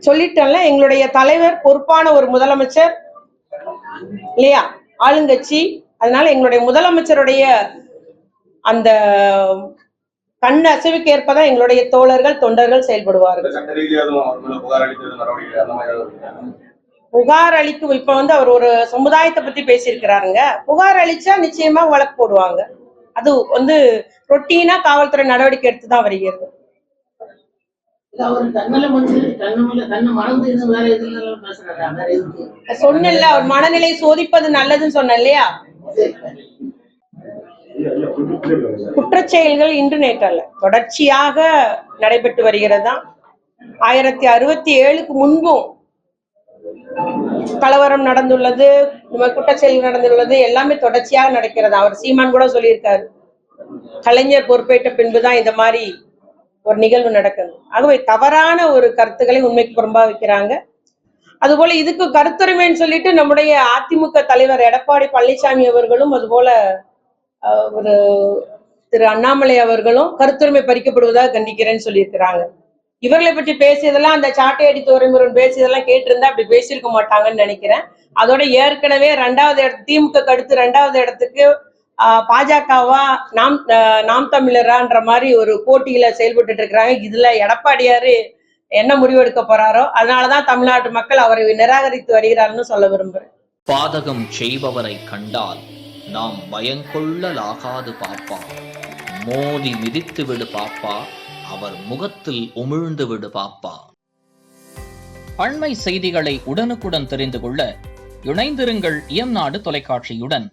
சொல்லிட்டேன்ல, எங்களுடைய தலைவர் பொறுப்பான ஒரு முதலமைச்சர் இல்லையா, ஆளுங்கட்சி. அதனால எங்களுடைய முதலமைச்சருடைய அந்த கண் அசைவுக்கு ஏற்பதான் எங்களுடைய தோழர்கள் தொண்டர்கள் செயல்படுவார்கள். புகார் அளிக்கும் இப்ப அவர் ஒரு சமுதாயத்தை பத்தி பேசியிருக்கிறாருங்க. புகார் அளிச்சா நிச்சயமா வழக்கு போடுவாங்க. அது ரொட்டீனா காவல்துறை நடவடிக்கை எடுத்துதான் வருகிறது. சொன்னல, அவர் மனநிலை சோதிப்பது நல்லதுன்னு சொன்ன இல்லையா. குற்றச்செயல்கள் இன்று நேற்று அல்ல, தொடர்ச்சியாக நடைபெற்று வருகிறதா. 1067க்கு முன்பும் கலவரம் நடந்துள்ளது, குற்றச்செயல்கள் நடந்துள்ளது, எல்லாமே தொடர்ச்சியாக நடக்கிறது. அவர் சீமான் கூட சொல்லியிருக்காரு, கலைஞர் பொறுப்பேற்ற பின்புதான் இந்த மாதிரி ஒரு நிகழ்வு நடக்குது. ஆகவே தவறான ஒரு கருத்துக்களை உண்மைக்கு புறம்பா வைக்கிறாங்க. அதுபோல இதுக்கு கருத்துரிமைன்னு சொல்லிட்டு நம்முடைய அதிமுக தலைவர் எடப்பாடி பழனிசாமி அவர்களும், அதுபோல ஒரு திரு அண்ணாமலை அவர்களும் கருத்துரிமை பறிக்கப்படுவதாக கண்டிக்கிறேன்னு சொல்லியிருக்கிறாங்க. இவர்களை பற்றி பேசியதெல்லாம், அந்த சாட்டையடி துரைமுருகன் பேசியதெல்லாம் கேட்டிருந்தா அப்படி பேசியிருக்க மாட்டாங்கன்னு நினைக்கிறேன். அதோட ஏற்கனவே திமுக அடுத்து 2வது இடத்துக்கு பாஜகவா நாம் தமிழரான்ற மாதிரி ஒரு போட்டியில செயல்பட்டு இருக்கிறாங்க. இதுல எடப்பாடியாரு என்ன முடிவெடுக்க போறாரோ, அதனாலதான் தமிழ்நாட்டு மக்கள் அவரை நிராகரித்து வருகிறார்னு சொல்ல விரும்புறேன். பாதகம் செய்பவரை கண்டால் நாம் பயங்கொள்ளலாகாது பாப்பா, மோதி மிதித்து விடு பாப்பா, அவர் முகத்தில் உமிழ்ந்து விடு பாப்பா. அண்மை செய்திகளை உடனுக்குடன் தெரிந்து கொள்ள இணைந்திருங்கள் இயம்நாடு தொலைக்காட்சியுடன்.